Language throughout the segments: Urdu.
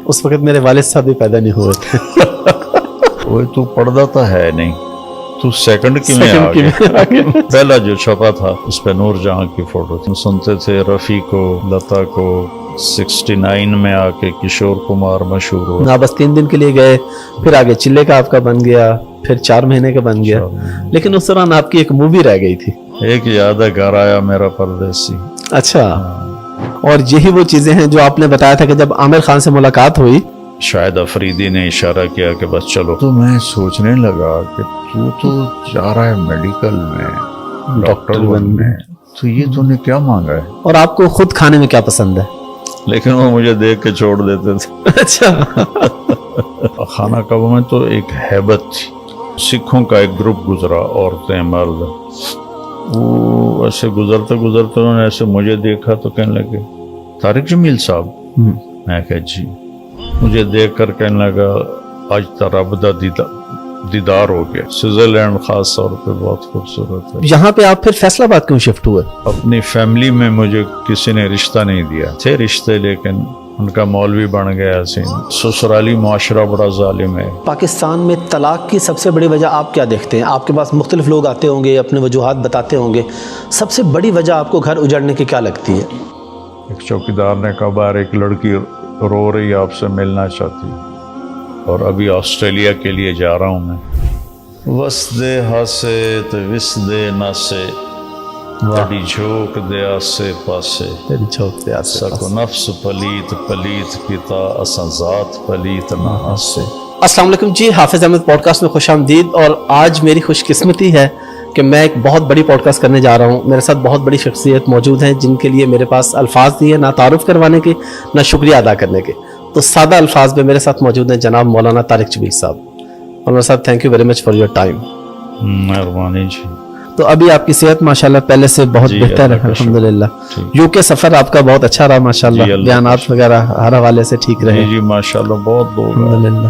اس وقت میرے والد صاحب بھی پیدا نہیں ہوئے تھے. وہ تو پردہ تو ہے نہیں, تو سیکنڈ کی میں آگے. پہلا جو چھپا تھا اس پہ نور جہاں کی فوٹو تھی. سنتے تھے رفیع کو, لتا کو. 69 میں آ کے کشور کمار مشہور ہوا. آپ بس 3 دن کے لیے گئے, پھر آگے چلے کا آپ کا بن گیا, پھر 4 مہینے کا بن گیا, لیکن اس دوران آپ کی ایک مووی رہ گئی تھی. ایک یاد ہے, گھر آیا میرا پردیسی. اچھا, اور یہی وہ چیزیں ہیں جو آپ نے بتایا تھا کہ جب عامر خان سے ملاقات ہوئی, شاہد افریدی نے اشارہ کیا کہ بس چلو, تو میں سوچنے لگا کہ تو جا رہا ہے میڈیکل میں, ڈاکٹر بننے, تو یہ تو نے کیا مانگا ہے. اور آپ کو خود کھانے میں کیا پسند ہے؟ لیکن وہ مجھے دیکھ کے چھوڑ دیتے تھے. اچھا. خانہ کعبہ میں تو ایک ہیبت تھی. سکھوں کا ایک گروپ گزرا, عورتیں مرد, وہ ایسے گزرتے گزرتے انہوں نے ایسے مجھے دیکھا تو کہنے لگے طارق جمیل صاحب. میں کہا جی. مجھے دیکھ کر کہنے لگا آج رب دا دیدار ہو گیا. سوئٹزرلینڈ خاص طور پہ بہت خوبصورت ہے. یہاں پہ آپ پھر فیصل آباد کیوں شفٹ ہوئے؟ اپنی فیملی میں مجھے کسی نے رشتہ نہیں دیا. تھے رشتے لیکن ان کا مولوی بن گیا. سسرالی معاشرہ بڑا ظالم ہے. پاکستان میں طلاق کی سب سے بڑی وجہ آپ کیا دیکھتے ہیں؟ آپ کے پاس مختلف لوگ آتے ہوں گے, اپنے وجوہات بتاتے ہوں گے, سب سے بڑی وجہ آپ کو گھر اجڑنے کی کیا لگتی ہے؟ ایک چوکیدار نے کہا باہر ایک لڑکی رو رہی آپ سے ملنا چاہتی, اور ابھی آسٹریلیا کے لیے جا رہا ہوں میں. وسدے ہاسے تو وسدے ناسے, تڑی جھوک دے آسے پاسے, تیری چھوک دے آسے سکو نفس پلیت پلیت کتا اساں ذات پلیت نہ ہاسے. السلام علیکم جی, حافظ احمد پوڈ کاسٹ میں خوش آمدید. اور آج میری خوش قسمتی ہے کہ میں ایک بہت بڑی پوڈ کاسٹ کرنے جا رہا ہوں. میرے ساتھ بہت بڑی شخصیت موجود ہیں جن کے لیے میرے پاس الفاظ نہیں ہے, نہ تعارف کروانے کے نہ شکریہ ادا کرنے کے. تو سادہ الفاظ میں میرے ساتھ موجود ہیں جناب مولانا طارق جمیل صاحب. مولانا صاحب thank you very much for your time. مہربانی جی. تو ابھی آپ کی صحت ماشاءاللہ پہلے سے بہت بہتر ہے الحمدللہ. یو کے سفر آپ کا بہت اچھا رہا ماشاءاللہ, بیانات وغیرہ ہر حوالے سے ٹھیک رہے. جی ماشاءاللہ بہت الحمدللہ.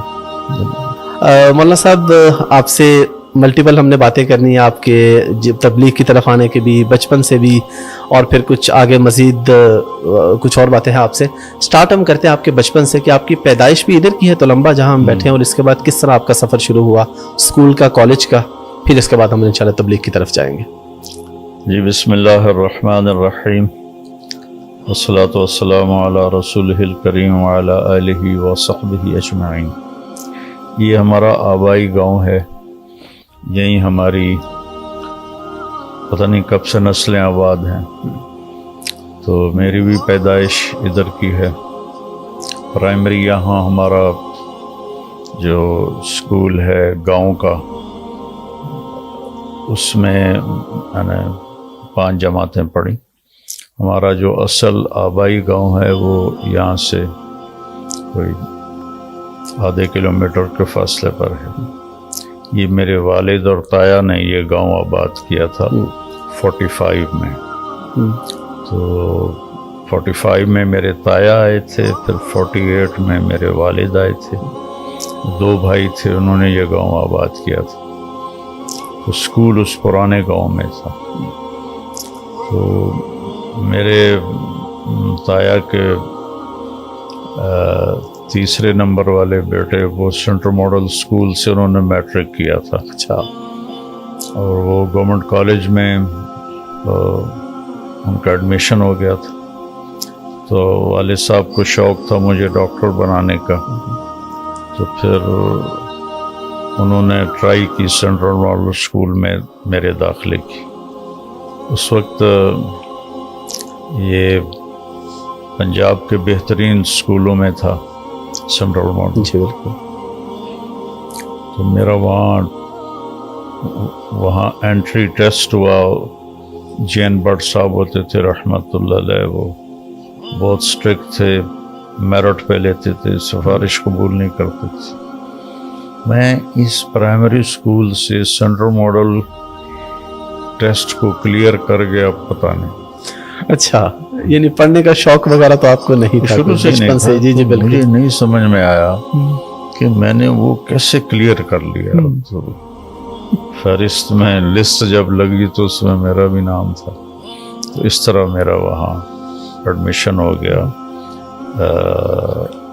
مولانا صاحب آپ سے ملٹیپل ہم نے باتیں کرنی ہیں, آپ کے تبلیغ کی طرف آنے کے بھی, بچپن سے بھی, اور پھر کچھ آگے مزید کچھ اور باتیں ہیں آپ سے. سٹارٹ ہم کرتے ہیں آپ کے بچپن سے کہ آپ کی پیدائش بھی ادھر کی ہے تلمبہ جہاں ہم بیٹھے ہیں, اور اس کے بعد کس طرح آپ کا سفر شروع ہوا اسکول کا, کالج کا, پھر اس کے بعد ہم انشاءاللہ تبلیغ کی طرف جائیں گے. جی بسم اللہ الرحمن الرحیم, والصلاة والسلام علی رسولہ الکریم وعلی آلہ وصحبہ اجمعین. یہ ہمارا آبائی گاؤں ہے, یہیں ہماری پتہ نہیں کب سے نسلیں آباد ہیں. تو میری بھی پیدائش ادھر کی ہے. پرائمری یہاں ہمارا جو اسکول ہے گاؤں کا, اس میں میں نے 5 جماعتیں پڑھی. ہمارا جو اصل آبائی گاؤں ہے وہ یہاں سے کوئی آدھے کلومیٹر کے فاصلے پر ہے. یہ میرے والد اور تایا نے یہ گاؤں آباد کیا تھا 45 میں. تو 45 میں میرے تایا آئے تھے, پھر 48 میں میرے والد آئے تھے. 2 بھائی تھے, انہوں نے یہ گاؤں آباد کیا تھا. تو اسکول اس پرانے گاؤں میں تھا. تو میرے تایا کے تیسرے نمبر والے بیٹے وہ سینٹرل ماڈل اسکول سے انہوں نے میٹرک کیا تھا. اچھا. اور وہ گورنمنٹ کالج میں ان کا ایڈمیشن ہو گیا تھا. تو والد صاحب کو شوق تھا مجھے ڈاکٹر بنانے کا. تو پھر انہوں نے ٹرائی کی سینٹرل ماڈل اسکول میں میرے داخلے کی. اس وقت یہ پنجاب کے بہترین اسکولوں میں تھا سینٹرل ماڈل. جی بالکل. تو میرا وہاں انٹری ٹیسٹ ہوا. جین بٹ صاحب ہوتے تھے رحمۃ اللہ علیہ, وہ بہت اسٹرکٹ تھے, میرٹ پہ لیتے تھے, سفارش قبول نہیں کرتے تھے. میں اس پرائمری اسکول سے سینٹرل ماڈل ٹیسٹ کو کلیئر کر گیا, پتہ نہیں. اچھا, یعنی پڑھنے کا شوق وغیرہ تو آپ کو نہیں تھا شروع سے نہیں تھا. جی بالکل. مجھے نہیں سمجھ میں آیا کہ میں نے وہ کیسے کلیئر کر لیا. تو فہرست میں لسٹ جب لگی تو اس میں میرا بھی نام تھا. تو اس طرح میرا وہاں ایڈمیشن ہو گیا.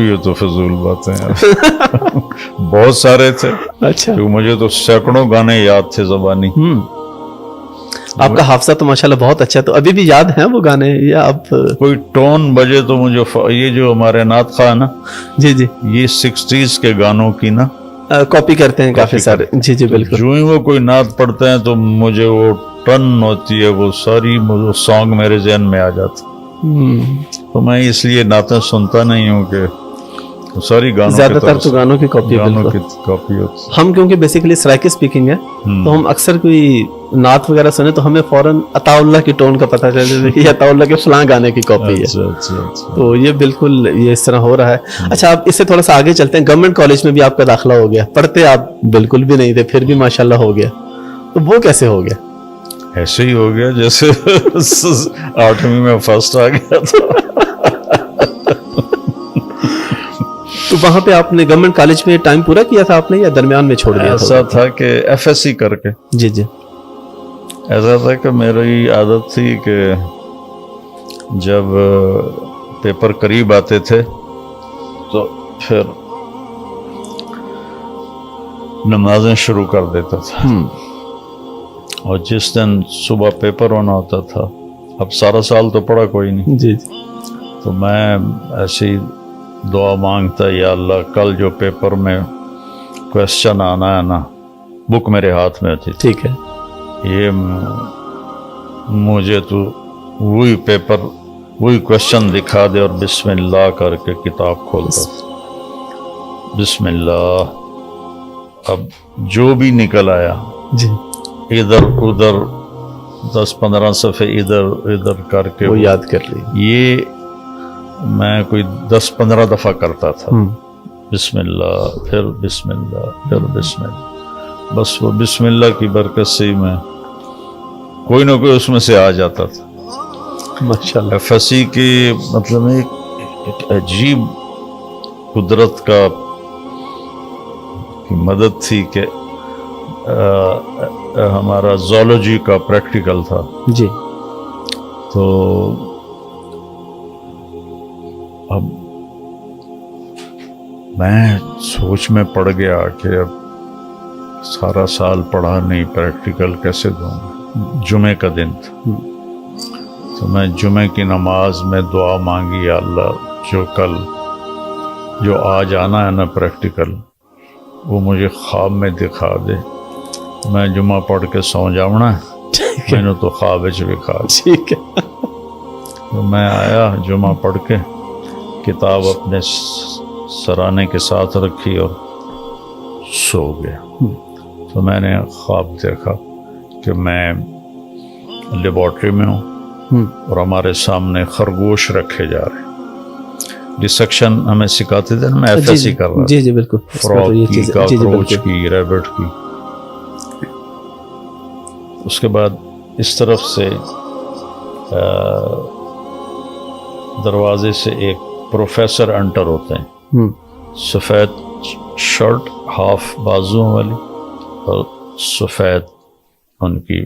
یہ تو فضول باتیں ہیں بہت سارے تھے اچھا کہ مجھے تو سینکڑوں گانے یاد تھے زبانی. آپ کا حافظہ تو ماشاءاللہ بہت اچھا ہے, تو ابھی بھی یاد ہیں وہ گانے یا اب؟ کوئی ٹون بجے تو مجھے یہ جو ہمارے نعت خواہ نا, جی جی یہ 60s کے گانوں کی نا کاپی کرتے ہیں کافی سارے. جی جی بالکل. جو ہی وہ کوئی نعت پڑھتے ہیں تو مجھے وہ ٹن ہوتی ہے, وہ ساری سانگ میرے ذہن میں آ جاتا. تو میں اس لیے نعتیں سنتا نہیں ہوں کہ ساری گانوں زیادہ تر تو گانوں کی کاپی گانوں کی کاپی ہوتی. ہم کیونکہ بیسیکلی سرائکی اسپیکنگ ہے تو ہم اکثر کوئی نعت وغیرہ سنے تو ہمیں فوراً عطا اللہ کی ٹون کا پتہ چل جاتا ہے کہ یہ عطا اللہ کے فلاں گانے کی کاپی ہے. تو یہ بالکل یہ اس طرح ہو رہا ہے. اچھا آپ اس سے تھوڑا سا آگے چلتے ہیں. گورنمنٹ کالج میں بھی آپ کا داخلہ ہو گیا, پڑھتے آپ بالکل بھی نہیں تھے پھر بھی ماشاءاللہ ہو گیا, تو وہ کیسے ہو گیا؟ ایسے ہی ہو گیا جیسے 8ویں میں فرسٹ آ گیا تھا. تو وہاں پہ آپ نے گورنمنٹ کالج میں ٹائم پورا کیا تھا آپ نے یا درمیان میں چھوڑ دیا تھا؟ ایسا تھا کہ FSC کر کے, جی جی ایسا تھا کہ میری عادت تھی کہ جب پیپر قریب آتے تھے تو پھر نمازیں شروع کر دیتا تھا, اور جس دن صبح پیپر ہونا ہوتا تھا, اب سارا سال تو پڑھا کوئی نہیں, جی تو میں ایسی دعا مانگتا, یا اللہ کل جو پیپر میں کویسچن آنا ہے نا, بک میرے ہاتھ میں تھی, ٹھیک ہے, یہ مجھے تو وہی پیپر وہی کویسچن دکھا دے, اور بسم اللہ کر کے کتاب کھولتا تھا, بسم اللہ. اب جو بھی نکل آیا جی ادھر ادھر 10-15 صفحے ادھر ادھر کر کے وہ یاد کر لی. یہ میں کوئی 10-15 دفعہ کرتا تھا, بسم اللہ پھر بسم اللہ پھر بسم اللہ. بس وہ بسم اللہ کی برکت سے ہی میں کوئی نہ کوئی اس میں سے آ جاتا تھا. ماشاءاللہ. FSC کی مطلب ایک عجیب قدرت کا کی مدد تھی کہ ہمارا زولوجی کا پریکٹیکل تھا, جی تو اب میں سوچ میں پڑ گیا کہ اب سارا سال پڑھا نہیں, پریکٹیکل کیسے دوں. جمعے کا دن تھا, تو میں جمعے کی نماز میں دعا مانگی, یا اللہ جو آج آنا ہے نا پریکٹیکل, وہ مجھے خواب میں دکھا دے, میں جمعہ پڑھ کے سو جاؤں, میں نے تو خواب بھی کھا. ٹھیک ہے. تو میں آیا جمعہ پڑھ کے, کتاب اپنے سرانے کے ساتھ رکھی اور سو گیا. تو میں نے خواب دیکھا کہ میں لیبارٹری میں ہوں اور ہمارے سامنے خرگوش رکھے جا رہے ہیں. ڈسیکشن ہمیں سکھاتے تھے نا, میں FSC کر رہا, جی جی بالکل, فراگ کی, کاکروچ کی, ریبٹ کی. اس کے بعد اس طرف سے دروازے سے ایک پروفیسر انٹر ہوتے ہیں, سفید شرٹ ہاف بازوؤں والی اور سفید ان کی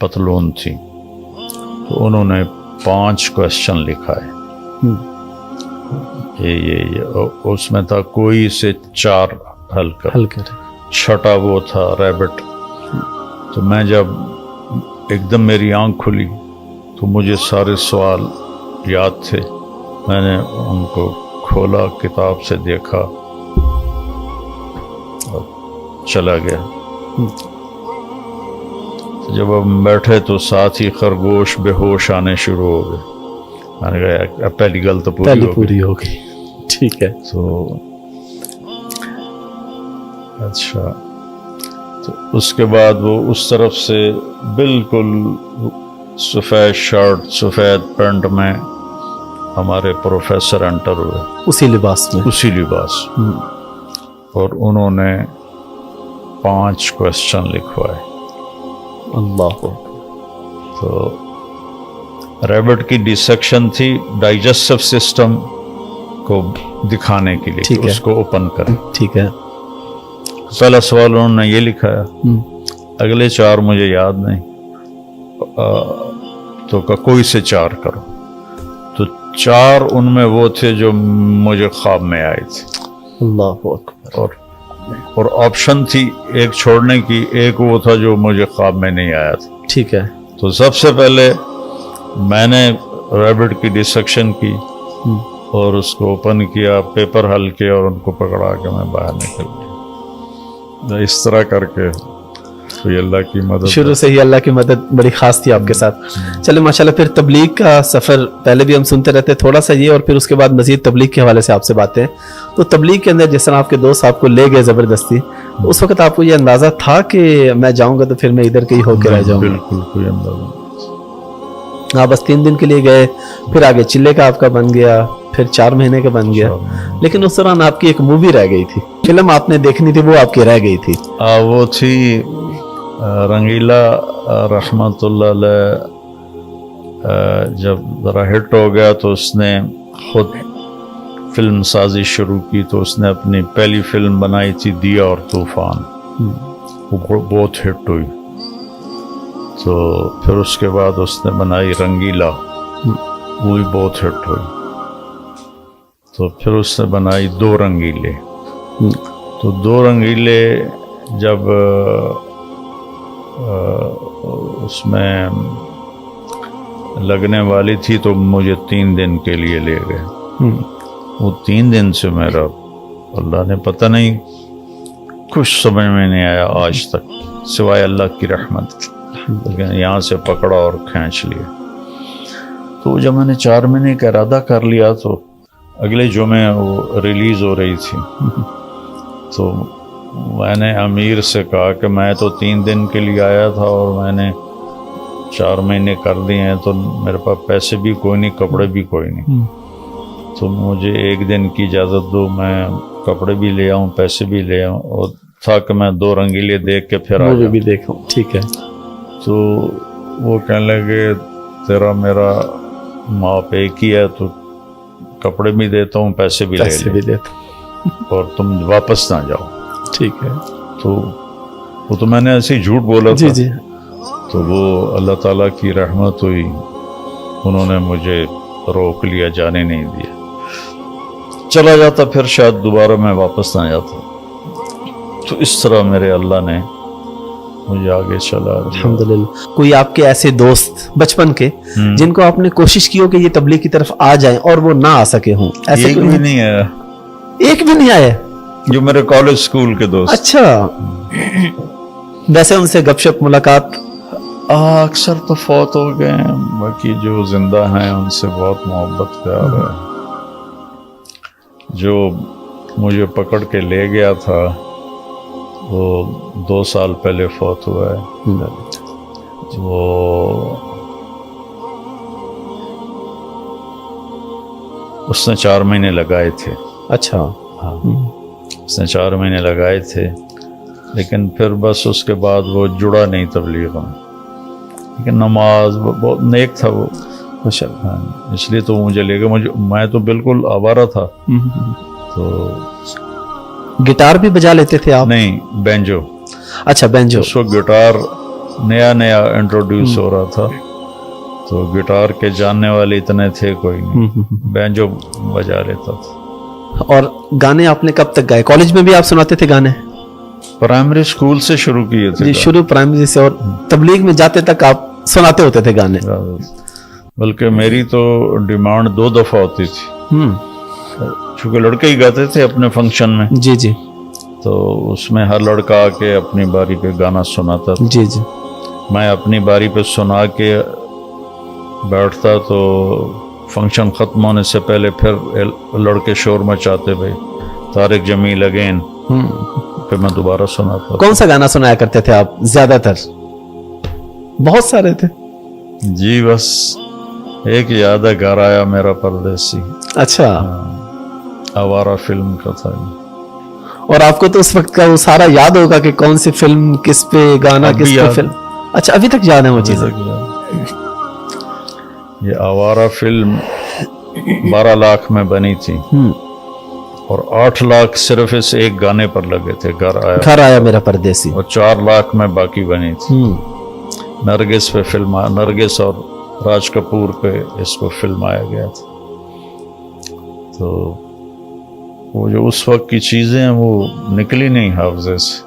پتلون تھی. تو انہوں نے 5 کویسچن لکھا ہے, یہ اس میں تھا کوئی سے 4 حل کر, چھٹا وہ تھا ریبٹ. تو میں جب ایک دم میری آنکھ کھلی تو مجھے سارے سوال یاد تھے, میں نے ان کو کھولا, کتاب سے دیکھا اور چلا گیا. جب ہم بیٹھے تو ساتھ ہی خرگوش بے ہوش آنے شروع ہو گئے. میں نے کہا پہلی گل تو پوری ہو گئی. ٹھیک ہے. تو اچھا, تو اس کے بعد وہ اس طرف سے بالکل سفید شرٹ سفید پینٹ میں ہمارے پروفیسر انٹر ہوئے, اسی لباس اور انہوں نے 5 کویسچن لکھوائے. اللہ. تو ریبٹ کی ڈسیکشن تھی ڈائجسٹو سسٹم کو دکھانے کے لیے, اس کو اوپن کریں. ٹھیک ہے. پہلا سوال انہوں نے یہ لکھایا, اگلے 4 مجھے یاد نہیں, تو کوئی سے 4 کرو. تو 4 ان میں وہ تھے جو مجھے خواب میں آئے تھے، اللہ اکبر. اور آپشن تھی ایک چھوڑنے کی، ایک وہ تھا جو مجھے خواب میں نہیں آیا تھا. ٹھیک ہے. تو سب سے پہلے میں نے ریبٹ کی ڈسیکشن کی اور اس کو اوپن کیا، پیپر حل کیا اور ان کو پکڑا کے میں باہر نکل گیا. اس طرح کر کے تو یہ اللہ کی مدد، شروع سے ہی اللہ کی مدد بڑی خاص تھی آپ کے ساتھ. چلے ماشاءاللہ. پھر تبلیغ کا سفر پہلے بھی ہم سنتے رہتے، تھوڑا سا یہ اور پھر اس کے بعد مزید تبلیغ کے حوالے سے آپ سے باتیں. تو تبلیغ کے اندر جس طرح آپ کے دوست آپ کو لے گئے زبردستی، اس وقت آپ کو یہ اندازہ تھا کہ میں جاؤں گا تو پھر میں ادھر کے ہی ہو کے رہ جاؤں گا؟ بالکل کوئی اندازہ نہیں. آپ بس 3 دن کے لیے گئے، پھر آگے چلے کا آپ کا بن گیا، پھر 4 مہینے کا بن گیا. لیکن اس دوران آپ کی ایک مووی رہ گئی تھی، فلم آپ نے دیکھنی تھی، وہ آپ کی رہ گئی تھی. وہ تھی رنگیلا رحمت اللہ علیہ. جب ذرا ہٹ ہو گیا تو اس نے خود فلم سازی شروع کی. تو اس نے اپنی پہلی فلم بنائی تھی دیا اور طوفان، وہ بہت ہٹ ہوئی. تو پھر اس کے بعد اس نے بنائی رنگیلا، وہ بھی بہت ہٹ ہوئی. تو پھر اس نے بنائی 2 رنگیلے. تو 2 رنگیلے جب اس میں لگنے والی تھی تو مجھے 3 دن کے لیے لے گئے. وہ 3 دن سے میرا اللہ نے پتہ نہیں کچھ سمجھ میں نہیں آیا آج تک، سوائے اللہ کی رحمت. لیکن یہاں سے پکڑا اور کھینچ لیا. تو جب میں نے 4 مہینے کا ارادہ کر لیا تو اگلے جمعے وہ ریلیز ہو رہی تھی. تو میں نے امیر سے کہا کہ میں تو 3 دن کے لیے آیا تھا اور میں نے 4 مہینے کر دیے ہیں، تو میرے پاس پیسے بھی کوئی نہیں، کپڑے بھی کوئی نہیں. تو مجھے 1 دن کی اجازت دو، میں کپڑے بھی لے آؤں، پیسے بھی لے آؤں. اور تھا کہ میں 2 رنگیلے دیکھ کے پھر وہ بھی دیکھوں. ٹھیک ہے. تو وہ کہنے لگے تیرا میرا ماپ ایک ہی ہے، تو کپڑے بھی دیتا ہوں، پیسے بھی لے دیتا، اور تم واپس نہ جاؤ. ٹھیک ہے. تو وہ تو میں نے ایسے ہی جھوٹ بولا تھا. جی. تو وہ اللہ تعالیٰ کی رحمت ہوئی، انہوں نے مجھے روک لیا، جانے نہیں دیا. چلا جاتا پھر شاید دوبارہ میں واپس نہ جاتا. تو اس طرح میرے اللہ نے مجھے آگے چلا. الحمدللہ. کوئی آپ کے ایسے دوست بچپن کے جن کو آپ نے کوشش کی ہو کہ یہ تبلیغ کی طرف آ جائیں اور وہ نہ آ سکے ہوں؟ ایسے ایک بھی نہیں آیا. ایک بھی نہیں آئے جو میرے کالج اسکول کے دوست. اچھا. ویسے ان سے گپ شپ ملاقات؟ اکثر تو فوت ہو گئے ہیں، باقی جو زندہ ہیں ان سے بہت محبت پیار ہے. جو مجھے پکڑ کے لے گیا تھا وہ 2 سال پہلے فوت ہوا ہے. وہ اس نے 4 مہینے لگائے تھے. اچھا. اس نے 4 مہینے لگائے تھے، لیکن پھر بس اس کے بعد وہ جڑا نہیں تبلیغ میں. لیکن نماز بہت نیک تھا وہ، ماشاءاللہ. اس لیے تو مجھے لے گا. میں تو بالکل آوارہ تھا. تو گٹار بھی بجا لیتے تھے آپ؟ نہیں، بینجو. اچھا بینجو. اس وقت گٹار نیا انٹروڈیوس ہو رہا تھا، تو گٹار کے جاننے والے اتنے تھے کوئی نہیں. بینجو بجا لیتا تھا. اور گانے آپ نے کب تک گائے؟ کالج میں بھی آپ سناتے تھے گانے؟ پرائمری اسکول سے شروع کیے تھے. جی شروع پرائمری سے، اور تبلیغ میں جاتے تک آپ سناتے ہوتے تھے گانے؟ بلکہ میری تو ڈیمانڈ 2 دفعہ ہوتی تھی، چونکہ لڑکے ہی گاتے تھے اپنے فنکشن میں. جی. تو اس میں ہر لڑکا آ کے اپنی باری پہ گانا سناتا تھا. جی. میں اپنی باری پہ سنا کے بیٹھتا، تو فنکشن ختم ہونے سے پہلے پھر لڑکے شور مچاتے بھائی طارق جمیل اگین، پھر میں دوبارہ سناتا. کون سا گانا سنایا کرتے تھے آپ زیادہ تر؟ بہت سارے تھے. جی بس ایک یاد ہے، گھر آیا میرا پردیسی. اچھا. آوارہ فلم کا تھا. اور آپ کو تو اس وقت کا وہ سارا یاد ہوگا کہ کون سی فلم کس پہ گانا کس پہ فلم. اچھا ابھی تک یاد ہے وہ چیزیں؟ یہ آوارہ فلم 12 لاکھ میں بنی تھی اور 8 لاکھ صرف اس ایک گانے پر لگے تھے، گھر آیا میرا پردیسی، اور 4 لاکھ میں باقی بنی تھی. نرگس پہ فلم، نرگس اور راج کپور پہ اس کو فلمایا گیا تھا. تو وہ جو اس وقت کی چیزیں ہیں وہ نکلی نہیں حافظے سے.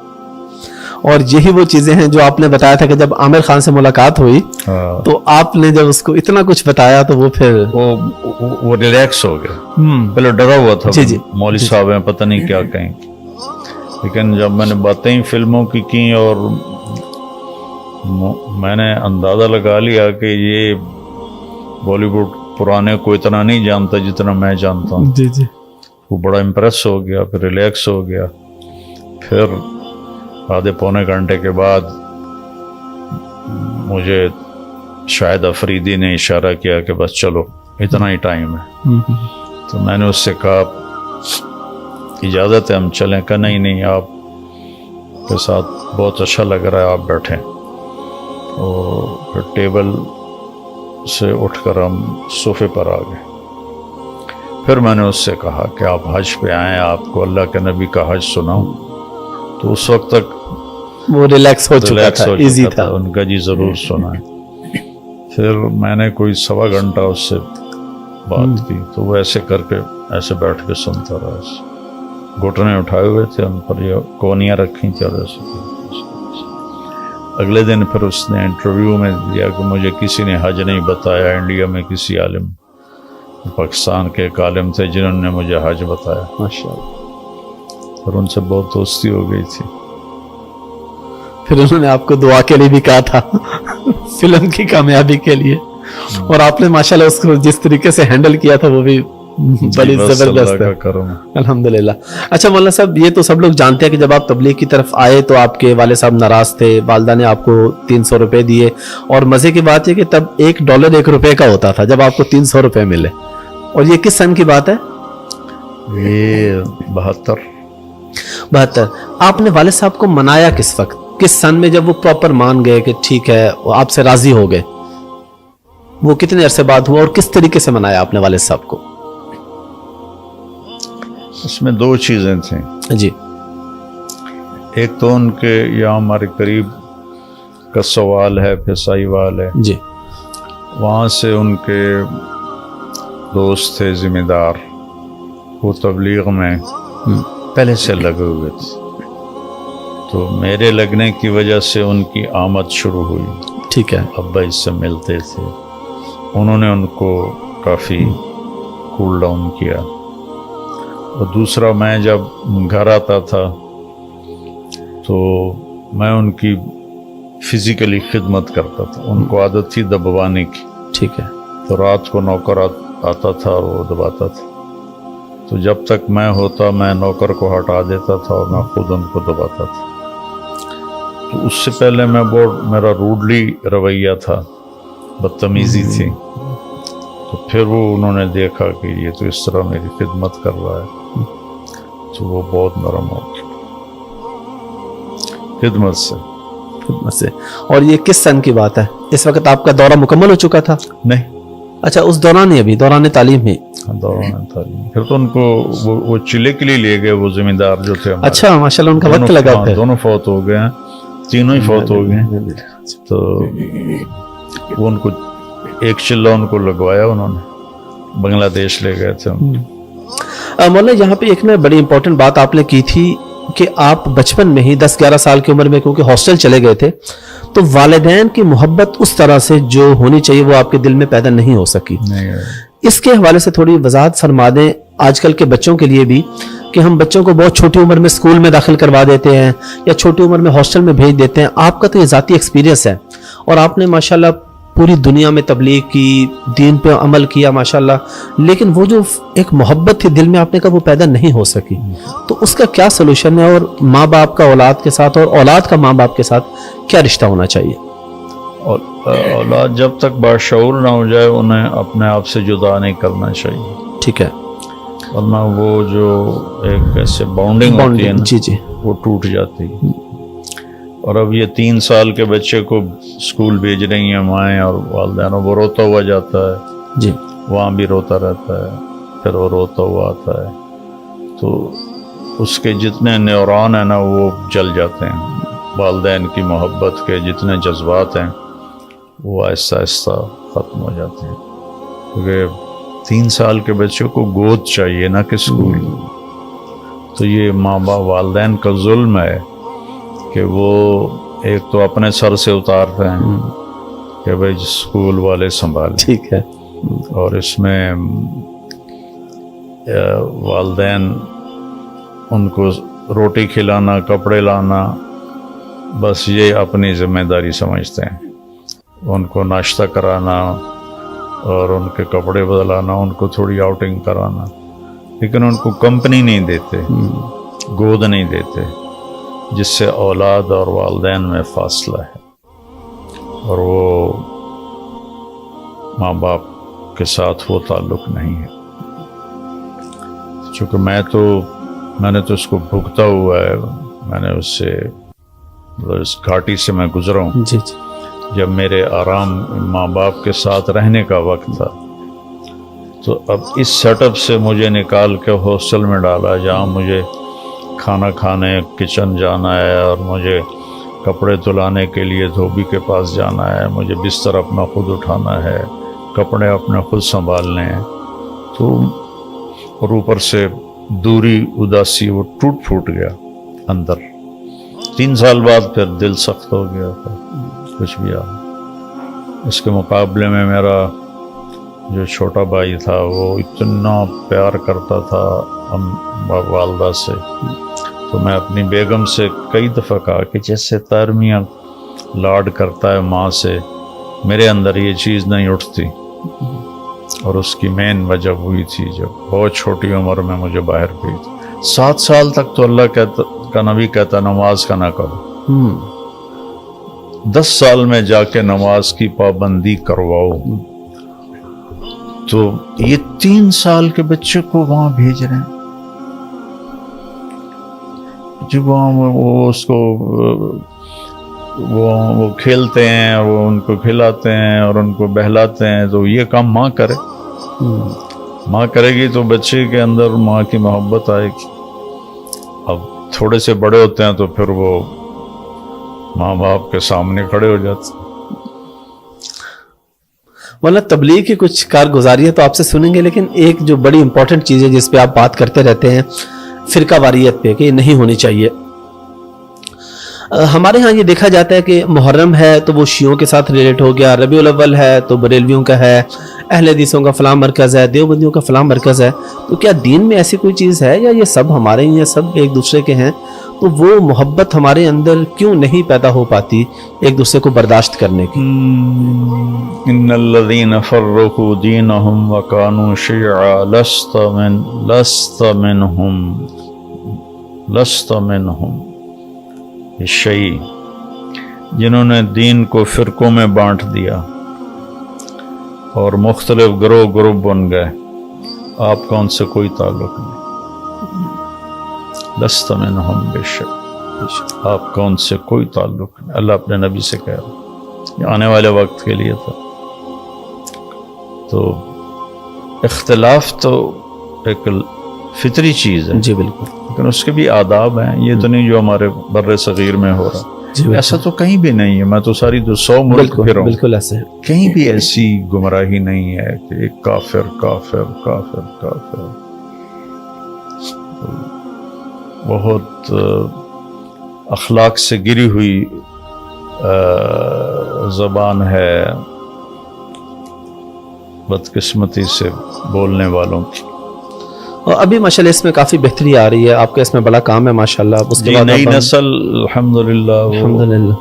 اور یہی وہ چیزیں ہیں جو آپ نے بتایا تھا کہ جب عامر خان سے ملاقات ہوئی تو آپ نے جب اس کو اتنا کچھ بتایا تو وہ پھر وہ ریلیکس ہو گیا. پہلے ڈرا ہوا تھا مولوی صاحب ہیں پتہ نہیں کیا کہیں، لیکن جب میں نے باتیں فلموں کی اور میں نے اندازہ لگا لیا کہ یہ بالی ووڈ پرانے کو اتنا نہیں جانتا جتنا میں جانتا ہوں. جی جی. وہ بڑا امپریس ہو گیا، پھر ریلیکس ہو گیا. پھر آدھے پونے گھنٹے کے بعد مجھے شاہد افریدی نے اشارہ کیا کہ بس چلو اتنا ہی ٹائم ہے. تو میں نے اس سے کہا اجازت ہے ہم چلیں؟ کہ نہیں آپ کے ساتھ بہت اچھا لگ رہا ہے، آپ بیٹھیں. اور پھر ٹیبل سے اٹھ کر ہم صوفے پر آ گئے. پھر میں نے اس سے کہا کہ آپ حج پہ آئیں، آپ کو اللہ کے نبی کا حج سناؤں. تو اس وقت تک وہ ریلیکس ہو چکا تھا، ایزی تھا. ان کا جی ضرور سنائیں. پھر میں نے کوئی 1.25 گھنٹہ اس سے بات کی. تو وہ ایسے کر کے ایسے بیٹھ کے سنتا رہا. گھٹنے اٹھائے ہوئے تھے، ان پر یہ کونیاں رکھی تھیں. اگلے دن پھر اس نے انٹرویو میں دیا کہ مجھے کسی نے حج نہیں بتایا. انڈیا میں کسی عالم، پاکستان کے ایک عالم تھے جنہوں نے مجھے حج بتایا. ماشاءاللہ. اور ان سے بہت دوستی ہو گئی تھی. پھر انہوں نے آپ کو دعا کے لیے بھی کہا تھا فلم کی کامیابی کے لیے، اور آپ نے ماشاءاللہ اس کو جس طریقے سے ہینڈل کیا تھا وہ بھی بڑی زبردست ہے. الحمدللہ. اچھا مولانا صاحب، یہ تو سب لوگ جانتے ہیں کہ جب آپ تبلیغ کی طرف آئے تو آپ کے والد صاحب ناراض تھے، والدہ نے آپ کو 300 روپے دیے، اور مزے کی بات ہے کہ تب $1 1 کا ہوتا تھا جب آپ کو 300 روپے ملے. اور یہ کس سن کی بات ہے؟ یہ 72. آپ نے والد صاحب کو منایا کس وقت، کس سن میں، جب وہ پراپر مان گئے کہ ٹھیک ہے آپ سے راضی ہو گئے؟ وہ کتنے عرصے بعد ہوا اور کس طریقے سے منایا آپ نے والد صاحب کو؟ اس میں 2 چیزیں تھیں. جی. ایک تو ان کے یہاں ہمارے قریب کا سوال ہے، پھسائی وال ہے. جی. وہاں سے ان کے دوست تھے ذمہ دار، وہ تبلیغ میں پہلے سے لگے ہوئے تھے. تو میرے لگنے کی وجہ سے ان کی آمد شروع ہوئی. ٹھیک ہے. ابا اس سے ملتے تھے، انہوں نے ان کو کافی کول ڈاؤن کیا. اور دوسرا، میں جب گھر آتا تھا تو میں ان کی فزیکلی خدمت کرتا تھا. ان کو عادت تھی دبوانے کی. ٹھیک ہے. تو رات کو نوکر آتا تھا اور وہ دباتا تھا. تو جب تک میں ہوتا میں نوکر کو ہٹا دیتا تھا اور میں خود ان کو دباتا تھا. تو اس سے پہلے میں بہت، میرا روڈلی رویہ تھا، بدتمیزی تھی. تو پھر وہ انہوں نے دیکھا کہ یہ تو اس طرح میری خدمت کر رہا ہے، تو وہ بہت نرم ہو گیا خدمت سے. اور یہ کس سن کی بات ہے؟ اس وقت آپ کا دورہ مکمل ہو چکا تھا؟ نہیں. اچھا، اس دوران ہی، ابھی دوران تعلیم ہی؟ دوران تعلیم. پھر تو ان کو وہ چلے کے لیے لے گئے، وہ ذمہ دار جو تھے. اچھا ماشاءاللہ، ان کا وقت لگا. دونوں فوت ہو گئے ہیں، تینوں ہی فوت ہو گئے. تو وہ ان کو ایک چلہ ان کو لگوایا، انہوں نے بنگلہ دیش لے گئے تھے. مولانا یہاں پہ ایک بڑی امپورٹنٹ بات آپ نے کی تھی کہ آپ بچپن میں ہی 10-11 سال کی عمر میں کیونکہ ہاسٹل چلے گئے تھے تو والدین کی محبت اس طرح سے جو ہونی چاہیے وہ آپ کے دل میں پیدا نہیں ہو سکی. اس کے حوالے سے تھوڑی وضاحت فرما دیں آج کل کے بچوں کے لیے بھی، کہ ہم بچوں کو بہت چھوٹی عمر میں اسکول میں داخل کروا دیتے ہیں یا چھوٹی عمر میں ہاسٹل میں بھیج دیتے ہیں. آپ کا تو یہ ذاتی ایکسپیرینس ہے اور آپ نے ماشاءاللہ پوری دنیا میں تبلیغ کی، دین پہ عمل کیا ماشاءاللہ، لیکن وہ جو ایک محبت تھی دل میں آپ نے کہا وہ پیدا نہیں ہو سکی. تو اس کا کیا سلوشن ہے، اور ماں باپ کا اولاد کے ساتھ اور اولاد کا ماں باپ کے ساتھ کیا رشتہ ہونا چاہیے؟ اولاد جب تک باشعور نہ ہو جائے انہیں اپنے آپ سے جدا نہیں کرنا چاہیے. ٹھیک ہے. ورنہ وہ جو ایک ایسے باؤنڈنگ ہوتی ہے نا، جی وہ ٹوٹ جاتی ہے. اور اب یہ 3 سال کے بچے کو اسکول بھیج رہی ہیں مائیں اور والدین، وہ روتا ہوا جاتا ہے. جی. وہاں بھی روتا رہتا ہے، پھر وہ روتا ہوا آتا ہے. تو اس کے جتنے نیورون ہیں نا وہ جل جاتے ہیں. والدین کی محبت کے جتنے جذبات ہیں وہ آہستہ آہستہ ختم ہو جاتے ہیں. کیونکہ 3 سال کے بچوں کو گود چاہیے نہ کہ اسکول. تو یہ ماں باپ والدین کا ظلم ہے کہ وہ ایک تو اپنے سر سے اتارتے ہیں کہ بھائی اسکول والے سنبھالیں. ٹھیک ہے. اور اس میں والدین ان کو روٹی کھلانا، کپڑے لانا، بس یہ اپنی ذمہ داری سمجھتے ہیں. ان کو ناشتہ کرانا اور ان کے کپڑے بدلانا، ان کو تھوڑی آؤٹنگ کرانا، لیکن ان کو کمپنی نہیں دیتے، گود نہیں دیتے، جس سے اولاد اور والدین میں فاصلہ ہے اور وہ ماں باپ کے ساتھ وہ تعلق نہیں ہے. چونکہ میں نے تو اس کو بھگتا ہوا ہے، میں نے اس سے اس گھاٹی سے میں گزرا ہوں. جی جی. جب میرے آرام ماں باپ کے ساتھ رہنے کا وقت تھا تو اب اس سیٹ اپ سے مجھے نکال کے ہاسٹل میں ڈالا جہاں مجھے کھانا کھانے کچن جانا ہے اور مجھے کپڑے دھلانے کے لیے دھوبی کے پاس جانا ہے، مجھے بستر اپنا خود اٹھانا ہے، کپڑے اپنے خود سنبھالنے ہیں. تو اور اوپر سے دوری، اداسی، وہ ٹوٹ پھوٹ گیا اندر. 3 سال بعد پھر دل سخت ہو گیا تھا کچھ بھی. اس کے مقابلے میں میرا جو چھوٹا بھائی تھا وہ اتنا پیار کرتا تھا والدہ سے. تو میں اپنی بیگم سے کئی دفعہ کہا کہ جیسے ترمیاں لاڈ کرتا ہے ماں سے، میرے اندر یہ چیز نہیں اٹھتی. اور اس کی مین وجہ ہوئی تھی جب بہت چھوٹی عمر میں مجھے باہر بھیج. 7 سال تک تو اللہ کا نبی کہتا نماز کا نہ کرو، 10 سال میں جا کے نماز کی پابندی کرواؤ. تو یہ 3 سال کے بچے کو وہاں بھیج رہے ہیں جب وہاں وہ اس کو وہ کھیلتے ہیں اور وہ ان کو کھلاتے ہیں اور ان کو بہلاتے ہیں. تو یہ کام ماں کرے، ماں کرے گی تو بچے کے اندر ماں کی محبت آئے گی. اب تھوڑے سے بڑے ہوتے ہیں تو پھر وہ ماں باپ کے سامنے کھڑے ہو جاتے. مولانا تبلیغ کی کچھ کارگزاریاں تو آپ سے سنیں گے، لیکن ایک جو بڑی امپورٹنٹ چیز ہے جس پہ آپ بات کرتے رہتے ہیں، فرقہ واریت پہ، کہ یہ نہیں ہونی چاہیے. ہمارے ہاں یہ دیکھا جاتا ہے کہ محرم ہے تو وہ شیعوں کے ساتھ ریلیٹ ہو گیا، ربیع الاول ہے تو بریلویوں کا ہے، اہل حدیثوں کا فلاں مرکز ہے، دیوبندیوں کا فلاں مرکز ہے. تو کیا دین میں ایسی کوئی چیز ہے یا یہ سب ہمارے ہی ہیں، سب ایک دوسرے کے ہیں؟ تو وہ محبت ہمارے اندر کیوں نہیں پیدا ہو پاتی ایک دوسرے کو برداشت کرنے کی؟ ان الذین فرقوا دینہم وکانوا شیعا لست منہم شیء. جنہوں نے دین کو فرقوں میں بانٹ دیا اور مختلف گروہ بن گئے، آپ کا ان سے کوئی تعلق نہیں. لست منہم بشیء، آپ کا ان سے کوئی تعلق نہیں. اللہ اپنے نبی سے کہہ رہا، یہ آنے والے وقت کے لیے تھا. تو اختلاف تو ایک فطری چیز ہے، جی بالکل، لیکن اس کے بھی آداب ہیں. یہ تو نہیں جو ہمارے بر صغیر میں ہو رہا، ایسا تو کہیں بھی نہیں ہے. میں تو ساری 100 ملک پھر ہوں، بالکل ایسے کہیں بھی ایسی گمراہی نہیں ہے کہ ایک کافر کافر کافر کافر. بہت اخلاق سے گری ہوئی زبان ہے بدقسمتی سے بولنے والوں کی. اور ابھی ماشاءاللہ اس میں کافی بہتری آ رہی ہے، آپ کا اس میں بڑا کام ہے ماشاءاللہ. اس کے بعد نئی نسل الحمدللہ الحمدللہ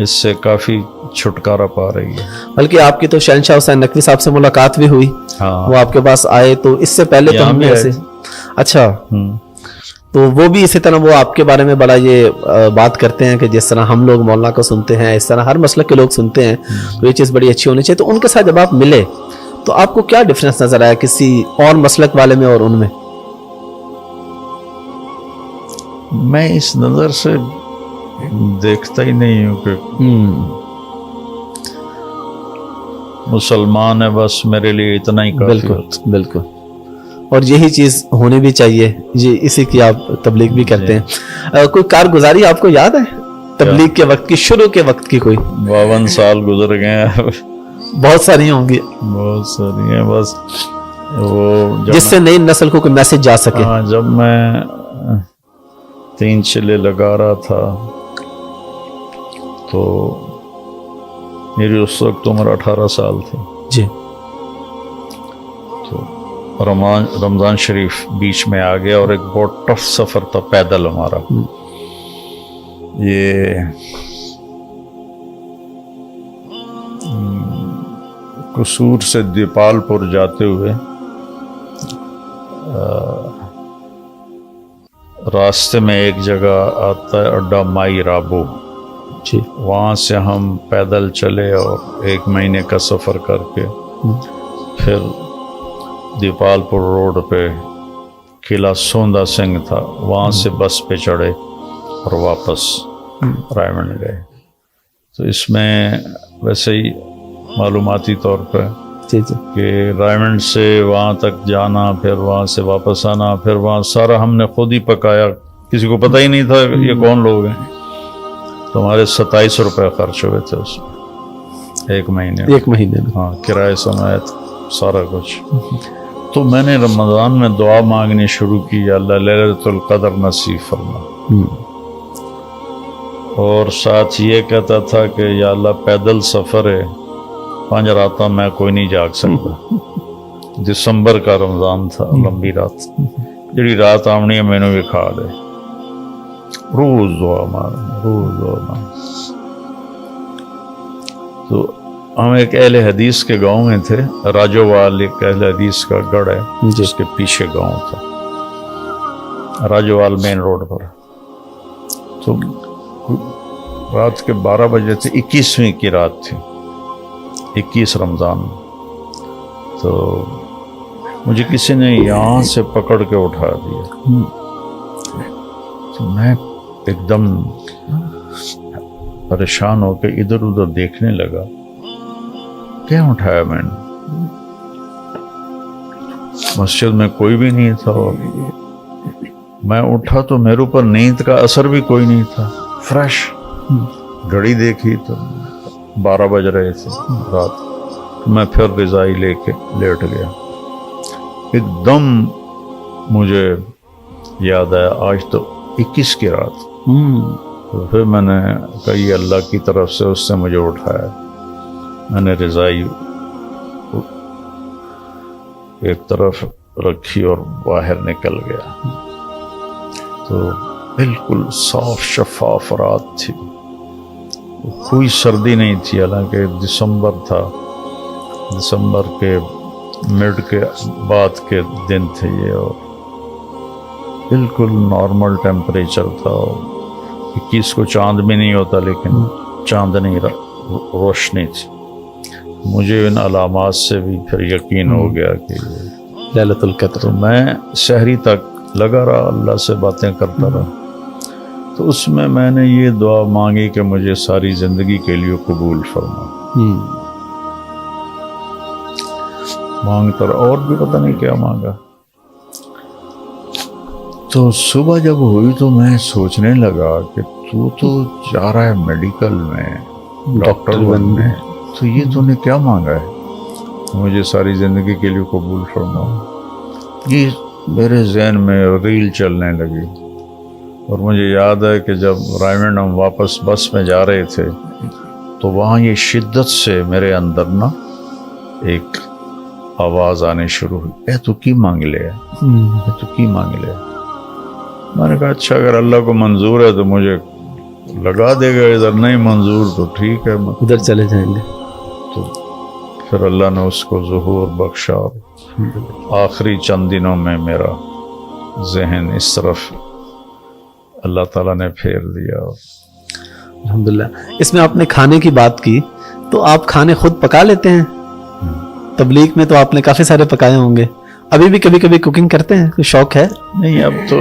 اس سے کافی چھٹکارا پا رہی ہے. بلکہ آپ کی تو شہنشاہ حسین نقوی صاحب سے ملاقات بھی ہوئی، وہ آپ کے پاس آئے. تو اس سے پہلے تو ہم نے ایسے اچھا، تو وہ بھی اسی طرح وہ آپ کے بارے میں بڑا یہ بات کرتے ہیں کہ جس طرح ہم لوگ مولانا کو سنتے ہیں اس طرح ہر مسلک کے لوگ سنتے ہیں. تو یہ چیز بڑی اچھی ہونی چاہیے. تو ان کے ساتھ جب آپ ملے تو آپ کو کیا ڈفرینس نظر آیا کسی اور مسلک والے میں اور ان میں؟ میں اس نظر سے دیکھتا ہی نہیں ہوں کہ مسلمان ہے بس میرے لیے اتنا ہی کافی. بالکل بالکل، اور یہی چیز ہونی بھی چاہیے. جی اسی کی آپ تبلیغ بھی کرتے ہیں. کوئی کارگزاری آپ کو یاد ہے تبلیغ کے وقت کی، شروع کے وقت کی کوئی؟ 52 سال گزر گئے ہیں. بہت ساری ہوں گی. بہت ساری ہیں. بس وہ جب جس سے نئی نسل کو کوئی میسج جا سکے. ہاں، جب میں 3 چلے لگا رہا تھا تو میری اس وقت عمر 18 سال تھی. جی. تو رمضان شریف بیچ میں آ گیا اور ایک بہت ٹف سفر تھا پیدل ہمارا. یہ قصور سے دیپال پور جاتے ہوئے راستے میں ایک جگہ آتا ہے اڈا مائی رابو. جی. وہاں سے ہم پیدل چلے اور 1 مہینے کا سفر کر کے پھر دیپال پور روڈ پہ قلعہ سوندا سنگھ تھا، وہاں سے بس پہ چڑھے اور واپس رائمنڈ گئے. تو اس میں ویسے ہی معلوماتی طور پہ جی جی کہ رائمنڈ سے وہاں تک جانا، پھر وہاں سے واپس آنا، پھر وہاں سارا ہم نے خود ہی پکایا، کسی کو پتہ ہی نہیں تھا یہ کون لوگ ہیں. تو ہمارے 27 روپے خرچ ہوئے تھے اس میں 1 مہینے. 1 مہینے میں. ہاں، کرایہ سمیت سارا کچھ. تو میں نے رمضان میں دعا مانگنی شروع کی، یا اللہ لیلۃ القدر نصیب فرما، اور ساتھ یہ کہتا تھا کہ یا اللہ پیدل سفر ہے، 5 راتاں میں کوئی نہیں جاگ سکتا. دسمبر کا رمضان تھا، لمبی رات، جڑی رات آمنی ہے مینوں بھی کھا دے. روز دعا مانگ، روز دعا مانگ. تو ہم ایک اہل حدیث کے گاؤں میں تھے، راجووال ایک اہل حدیث کا گڑھ ہے جس کے پیچھے گاؤں تھا، راجووال مین روڈ پر. تو رات کے 12 بجے تھے، 21ویں کی رات تھی، 21 رمضان. تو مجھے کسی نے یہاں سے پکڑ کے اٹھا دیا. تو میں ایک دم پریشان ہو کے ادھر ادھر دیکھنے لگا، کیا اٹھایا میں نے؟ مسجد میں کوئی بھی نہیں تھا، اور میں اٹھا تو میرے اوپر نیند کا اثر بھی کوئی نہیں تھا، فریش. گھڑی دیکھی تو 12 بج رہے تھے رات. میں پھر رضائی لے کے لیٹ گیا. ایک دم مجھے یاد آیا آج تو 21 کی رات. تو پھر میں نے کہا یہ اللہ کی طرف سے اس نے مجھے اٹھایا. میں نے رضائی ایک طرف رکھی اور باہر نکل گیا. تو بالکل صاف شفاف رات تھی، کوئی سردی نہیں تھی، حالانکہ دسمبر تھا، دسمبر کے مڈ کے بعد کے دن تھے یہ، اور بالکل نارمل ٹیمپریچر تھا. اور 21 کو چاند بھی نہیں ہوتا، لیکن چاندنی روشنی تھی. مجھے ان علامات سے بھی پھر یقین ہو گیا کہ لیلۃ القدر. تو میں سحری تک لگا رہا، اللہ سے باتیں کرتا رہا. تو اس میں نے یہ دعا مانگی کہ مجھے ساری زندگی کے لیے قبول فرما. مانگتا رہا، اور بھی پتہ نہیں کیا مانگا. تو صبح جب ہوئی تو میں سوچنے لگا کہ تو جا رہا ہے میڈیکل میں، ڈاکٹر بننے، تو یہ تو نے کیا مانگا ہے؟ مجھے ساری زندگی کے لیے قبول فرما. یہ میرے ذہن میں ریل چلنے لگی. اور مجھے یاد ہے کہ جب رائمنڈ ہم واپس بس میں جا رہے تھے تو وہاں یہ شدت سے میرے اندر نا ایک آواز آنے شروع ہوئی، اے تو کی مانگ لے، اے تو کی مانگ لے. میں نے کہا اچھا اگر اللہ کو منظور ہے تو مجھے لگا دے گا، ادھر نہیں منظور تو ٹھیک ہے ادھر چلے جائیں گے. تو پھر اللہ نے اس کو ظہور بخشا، اور آخری چند دنوں میں میرا ذہن اس طرف اللہ تعالیٰ نے پھیر دیا. الحمدللہ. اس میں آپ نے کھانے کی بات کی، تو آپ کھانے خود پکا لیتے ہیں؟ تبلیغ میں تو آپ نے کافی سارے پکائے ہوں گے، ابھی بھی کبھی کبھی کوکنگ کرتے ہیں؟ کوئی شوق ہے؟ نہیں، اب تو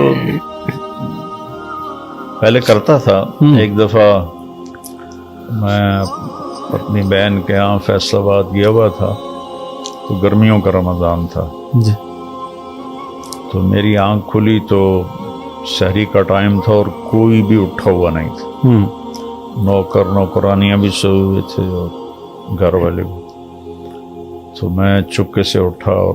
پہلے کرتا تھا. ایک دفعہ میں اپنی بہن کے یہاں فیصل آباد گیا ہوا تھا، تو گرمیوں کا رمضان تھا جی. تو میری آنکھ کھلی تو سحری کا ٹائم تھا اور کوئی بھی اٹھا ہوا نہیں تھا. نوکر نوکرانیاں بھی سوئے ہوئے تھے اور گھر والے بھی. تو میں چپکے سے اٹھا اور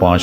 5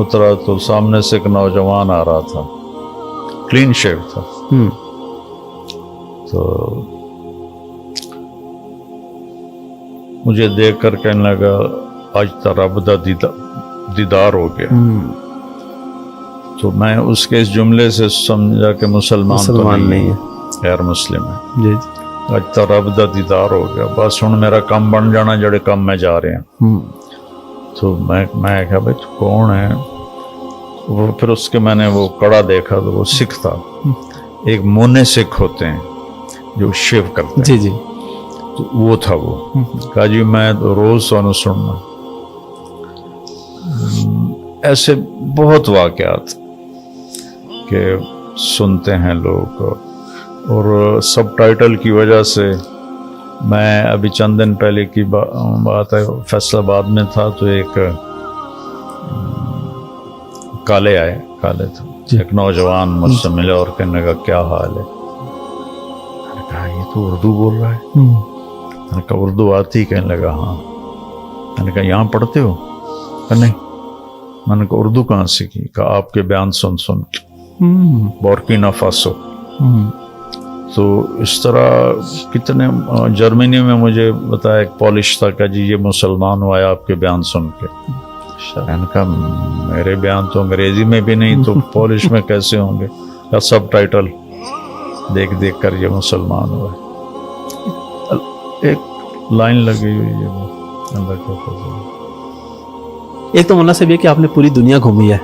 اترا تو سامنے سے ایک نوجوان آ رہا تھا, کلین شیو تھا. تو مجھے دیکھ کر کہنے لگا آج تیرا ابدا دیدار ہو گیا. تو میں اس کے اس جملے سے سمجھا کہ مسلمان نہیں ہے, غیر مسلم ہے. جی آج تیرا ابدا دیدار ہو گیا, بس ہن میرا کام بن جانا جڑے کام میں جا رہے ہیں. تو میں کہا بھائی تو کون ہے وہ؟ پھر اس کے میں نے وہ کڑا دیکھا تو وہ سکھ تھا. ایک مونے سکھ ہوتے ہیں جو شیو کرتے ہیں. جی جی. تو وہ تھا. وہ کہا جی میں تو روز سونو سننا. ایسے بہت واقعات کہ سنتے ہیں لوگ. اور سب ٹائٹل کی وجہ سے میں ابھی چند دن پہلے کی بات ہے, فیصل آباد میں تھا تو ایک کالے تھے, ایک نوجوان مجھ سے ملے اور کہنے لگا کیا حال ہے؟ میں نے کہا یہ تو اردو بول رہا ہے. میں نے کہا اردو آتی؟ کہنے لگا ہاں. میں نے کہا یہاں پڑھتے ہو؟ کہ نہیں. میں نے کہا اردو کہاں سیکھی؟ کہا آپ کے بیان سن بورکینا فاسو. تو اس طرح کتنے جرمنی میں مجھے بتایا ایک پولش تھا کہ جی یہ مسلمان ہوا ہے آپ کے بیان سن کے. میں نے کہا میرے بیان تو انگریزی میں بھی نہیں تو پولش میں کیسے ہوں گے؟ یا سب ٹائٹل دیکھ دیکھ کر یہ مسلمان ہوا ہے. ایک لائن لگی ہوئی ہے وہ اللہ کا فضل. ایک تو مولانا صاحب یہ کہ آپ نے پوری دنیا گھومی ہے,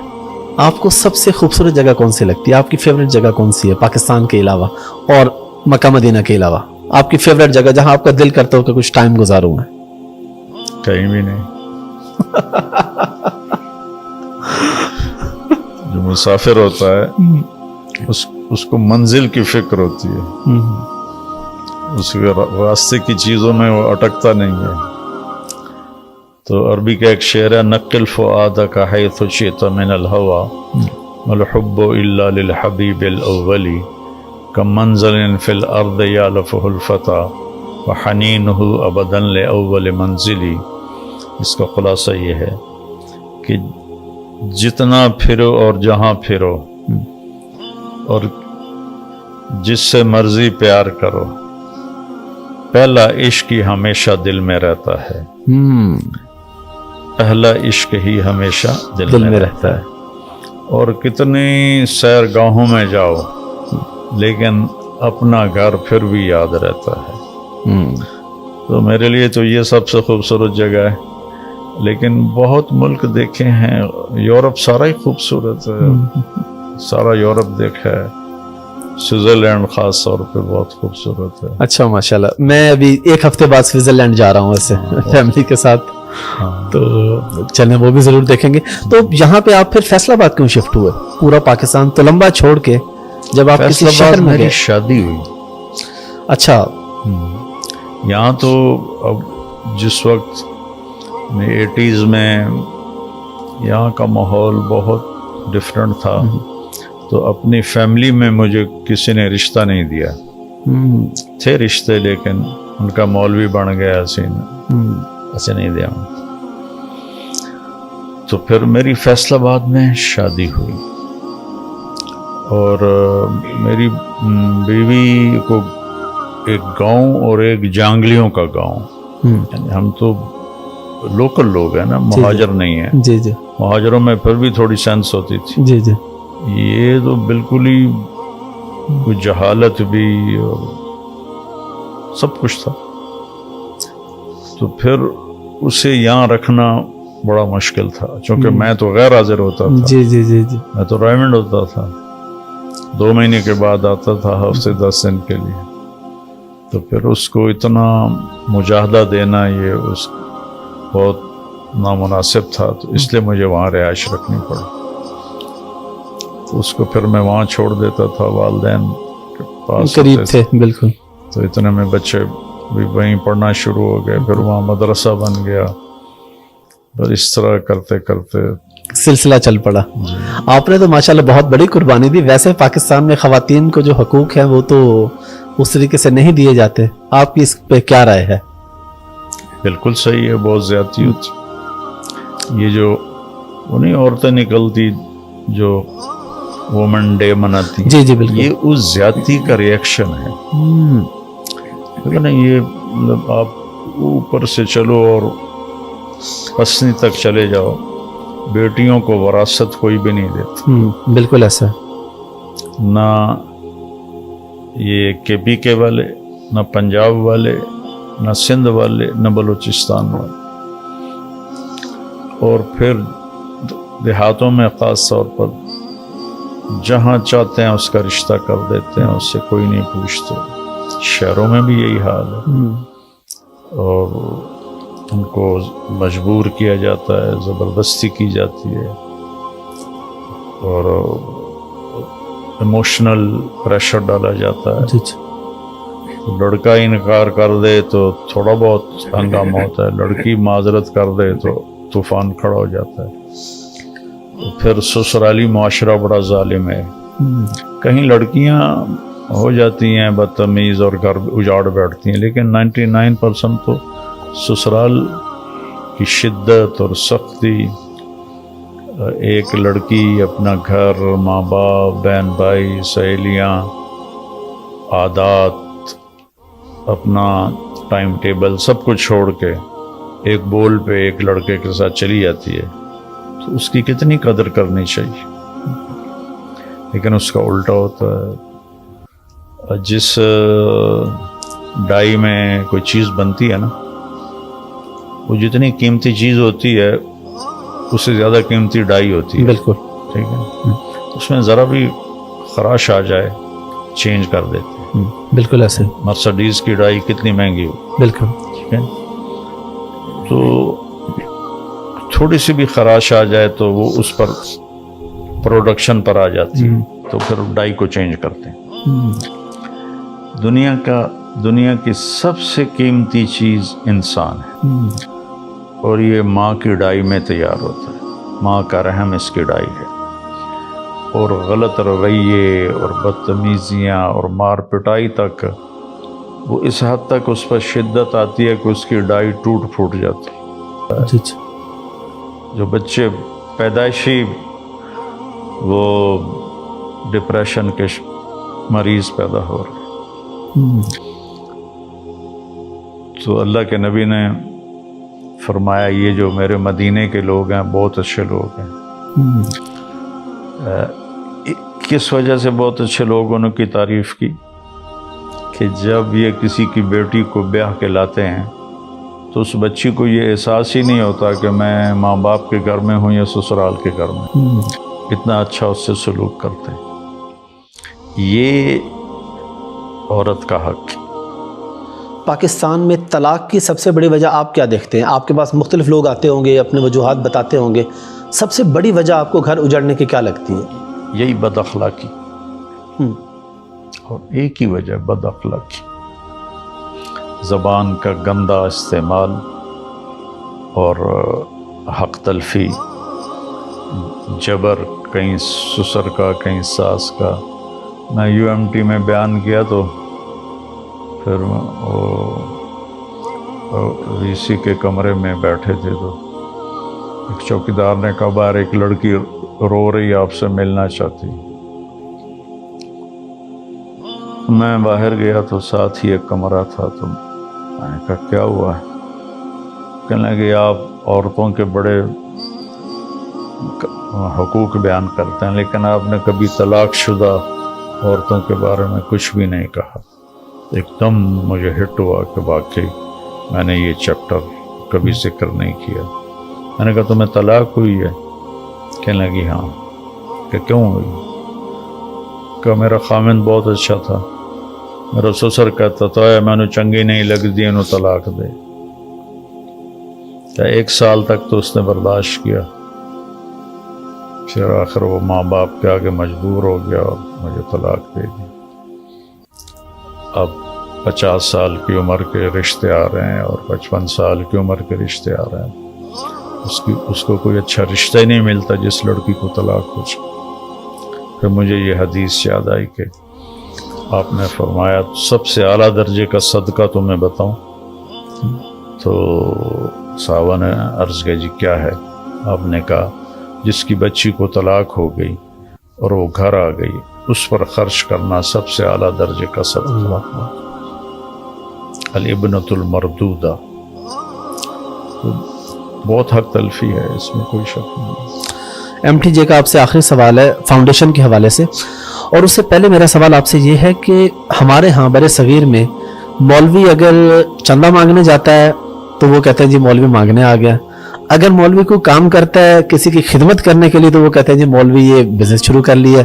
آپ کو سب سے خوبصورت جگہ کون سی لگتی ہے؟ آپ کی فیوریٹ جگہ کون سی ہے پاکستان کے علاوہ اور مکہ مدینہ کے علاوہ؟ آپ کی فیوریٹ جگہ جہاں آپ کا دل کرتا ہو کہ کچھ ٹائم گزاروں میں. کہیں بھی نہیں. جو مسافر ہوتا ہے اس کو منزل کی فکر ہوتی ہے, اس کے راستے کی چیزوں میں وہ اٹکتا نہیں ہے. تو عربی کا ایک شعر ہے, نقل فؤادک حیث شئت من الہوی والحب الا للحبیب الاولی کم منزل فی الارض یالفہ الفتى وحنینہ ابدا لاول منزلی. اس کا خلاصہ یہ ہے کہ جتنا پھرو اور جہاں پھرو اور جس سے مرضی پیار کرو, پہلا عشق ہی ہمیشہ دل میں رہتا ہے. پہلا عشق ہی ہمیشہ دل میں رہتا ہے. اور کتنی سیر گاہوں میں جاؤ لیکن اپنا گھر پھر بھی یاد رہتا ہے. تو میرے لیے تو یہ سب سے خوبصورت جگہ ہے. لیکن بہت ملک دیکھے ہیں, یورپ سارا ہی خوبصورت ہے, سارا یورپ دیکھا ہے. سوئٹزرلینڈ خاص طور پہ بہت خوبصورت ہے. اچھا ماشاءاللہ. میں ابھی ایک ہفتے بعد سوئٹزرلینڈ جا رہا ہوں ویسے فیملی کے ساتھ, تو چلیں وہ بھی ضرور دیکھیں گے. تو یہاں پہ آپ پھر فیصل آباد کیوں شفٹ ہوئے؟ پورا پاکستان تو لمبا چھوڑ کے جب آپ کسی شہر میں گئے. شادی ہوئی. اچھا. یہاں تو اب جس وقت 80s میں یہاں کا ماحول بہت ڈفرینٹ تھا, تو اپنی فیملی میں مجھے کسی نے رشتہ نہیں دیا. تھے رشتے لیکن ان کا مولوی بن گیا ایسے نہیں دیا. تو پھر میری فیصل آباد میں شادی ہوئی اور میری بیوی کو ایک گاؤں اور ایک جانگلیوں کا گاؤں, یعنی ہم تو لوکل لوگ ہیں نا, مہاجر نہیں ہیں. جی جی. مہاجروں میں پھر بھی تھوڑی سینس ہوتی تھی. جی جی. یہ تو بالکل ہی کوئی جہالت بھی اور سب کچھ تھا. تو پھر اسے یہاں رکھنا بڑا مشکل تھا چونکہ میں تو غیر حاضر ہوتا تھا. جی جی جی جی. میں تو رائمنڈ ہوتا تھا, 2 مہینے کے بعد آتا تھا, ہفتے 10 دن کے لیے. تو پھر اس کو اتنا مجاہدہ دینا یہ اس بہت نامناسب تھا, تو اس لیے مجھے وہاں رہائش رکھنی پڑی. تو اس کو پھر میں وہاں چھوڑ دیتا تھا, والدین کے پاس قریب تھے بالکل. تو اتنے میں بچے بھی وہیں پڑھنا شروع ہو گئے, پھر وہاں مدرسہ بن گیا, اور اس طرح کرتے کرتے سلسلہ چل پڑا. آپ نے تو ماشاءاللہ بہت بڑی قربانی دی. ویسے پاکستان میں خواتین کو جو حقوق ہیں وہ تو اس طریقے سے نہیں دیے جاتے, آپ کی اس پہ کیا رائے ہے؟ بالکل صحیح ہے, بہت زیادتی ہوتی. یہ جو وہ نہیں عورتیں نکلتی جو وومن ڈے مناتی جی جی بالکل. یہ اس زیادتی کا ریئیکشن ہے. لیکن یہ مطلب آپ اوپر سے چلو اور پسنی تک چلے جاؤ، بیٹیوں کو وراثت کوئی بھی نہیں دیتا. بالکل ایسا. نہ یہ کے پی کے والے، نہ پنجاب والے، نہ سندھ والے، نہ بلوچستان والے. اور پھر دیہاتوں میں خاص طور پر جہاں چاہتے ہیں اس کا رشتہ کر دیتے ہیں، اس سے کوئی نہیں پوچھتے. شہروں میں بھی یہی حال ہے، اور ان کو مجبور کیا جاتا ہے، زبردستی کی جاتی ہے، اور ایموشنل پریشر ڈالا جاتا ہے. لڑکا انکار کر دے تو تھوڑا بہت ہنگامہ ہوتا ہے، لڑکی معذرت کر دے تو طوفان کھڑا ہو جاتا ہے. پھر سسرالی معاشرہ بڑا ظالم ہے. کہیں لڑکیاں ہو جاتی ہیں بدتمیز اور گھر اجاڑ بیٹھتی ہیں، لیکن 99% تو سسرال کی شدت اور سختی. ایک لڑکی اپنا گھر، ماں باپ، بہن بھائی، سہیلیاں، عادات، اپنا ٹائم ٹیبل سب کچھ چھوڑ کے ایک بول پہ ایک لڑکے کے ساتھ چلی جاتی ہے، تو اس کی کتنی قدر کرنی چاہیے. لیکن اس کا الٹا ہوتا ہے. جس ڈائی میں کوئی چیز بنتی ہے نا، وہ جتنی قیمتی چیز ہوتی ہے اس سے زیادہ قیمتی ڈائی ہوتی ہے. بالکل ٹھیک ہے. اس میں ذرا بھی خراش آ جائے چینج کر دیتے ہیں. بالکل ایسے. مرسڈیز کی ڈائی کتنی مہنگی ہو. بالکل. ٹھیک ہے. تو تھوڑی سی بھی خراش آ جائے تو وہ اس پر پروڈکشن پر آ جاتی ہے، تو پھر ڈائی کو چینج کرتے ہیں. دنیا کی سب سے قیمتی چیز انسان ہے، اور یہ ماں کی ڈائی میں تیار ہوتا ہے. ماں کا رحم اس کی ڈائی ہے، اور غلط رویے اور بدتمیزیاں اور مار پٹائی تک وہ اس حد تک اس پر شدت آتی ہے کہ اس کی ڈائی ٹوٹ پھوٹ جاتی ہے. جو بچے پیدائشی وہ ڈپریشن کے مریض پیدا ہو رہے ہیں، تو اللہ کے نبی نے فرمایا یہ جو میرے مدینے کے لوگ ہیں بہت اچھے لوگ ہیں. کس وجہ سے بہت اچھے لوگوں نے کی تعریف کی کہ جب یہ کسی کی بیٹی کو بیاہ کے لاتے ہیں تو اس بچی کو یہ احساس ہی نہیں ہوتا کہ میں ماں باپ کے گھر میں ہوں یا سسرال کے گھر میں. اتنا اچھا اس سے سلوک کرتے ہیں. یہ عورت کا حق. پاکستان میں طلاق کی سب سے بڑی وجہ آپ کیا دیکھتے ہیں؟ آپ کے پاس مختلف لوگ آتے ہوں گے، اپنے وجوہات بتاتے ہوں گے. سب سے بڑی وجہ آپ کو گھر اجڑنے کی کیا لگتی ہے؟ یہی بد اخلاقی. اور ایک ہی وجہ بد اخلاقی، زبان کا گندا استعمال اور حق تلفی، جبر، کہیں سسر کا کہیں ساس کا. میں UMT میں بیان کیا تو پھر VC کے کمرے میں بیٹھے تھے تو ایک چوکیدار نے کہا باہر ایک لڑکی رو رہی آپ سے ملنا چاہتی. میں باہر گیا تو ساتھ ہی ایک کمرہ تھا، تو میں نے کہا کیا ہوا ہے؟ کہنے لگے آپ عورتوں کے بڑے حقوق بیان کرتے ہیں لیکن آپ نے کبھی طلاق شدہ عورتوں کے بارے میں کچھ بھی نہیں کہا. ایک دم مجھے ہٹ ہوا کہ واقعی میں نے یہ چیپٹر کبھی ذکر نہیں کیا. میں نے کہا تمہیں طلاق ہوئی ہے؟ کہنے لگی ہاں. کہ کیوں ہوئی؟ کہ میرا خامند بہت اچھا تھا، میرا سسر کہتا تھا میں نے چنگی نہیں لگ دی انہوں طلاق دے. کہ 1 سال تک تو اس نے برداشت کیا، پھر آخر وہ ماں باپ کے آگے مجبور ہو گیا اور مجھے طلاق دے دی. اب 50 سال کی عمر کے رشتے آ رہے ہیں اور 55 سال کی عمر کے رشتے آ رہے ہیں. اس کو کوئی اچھا رشتہ ہی نہیں ملتا جس لڑکی کو طلاق ہو جائے. پھر مجھے یہ حدیث یاد آئی کہ آپ نے فرمایا سب سے اعلیٰ درجے کا صدقہ تمہیں بتاؤں؟ تو صحابہ نے عرض کیا جی کیا ہے؟ آپ نے کہا جس کی بچی کو طلاق ہو گئی اور وہ گھر آ گئی، اس پر خرچ کرنا سب سے اعلیٰ درجے کا صدقہ، الابنۃ المردودہ۔ بہت حق تلفی ہے، اس میں کوئی شک نہیں۔ ایم ٹی جے کا آپ سے آخری سوال ہے فاؤنڈیشن کے حوالے سے، اور اس سے پہلے میرا سوال آپ سے یہ ہے کہ ہمارے ہاں بر صغیر میں مولوی اگر چندہ مانگنے جاتا ہے تو وہ کہتے ہیں جی مولوی مانگنے آ گیا، اگر مولوی کو کام کرتا ہے کسی کی خدمت کرنے کے لیے تو وہ کہتے ہیں جی مولوی یہ بزنس شروع کر لیا،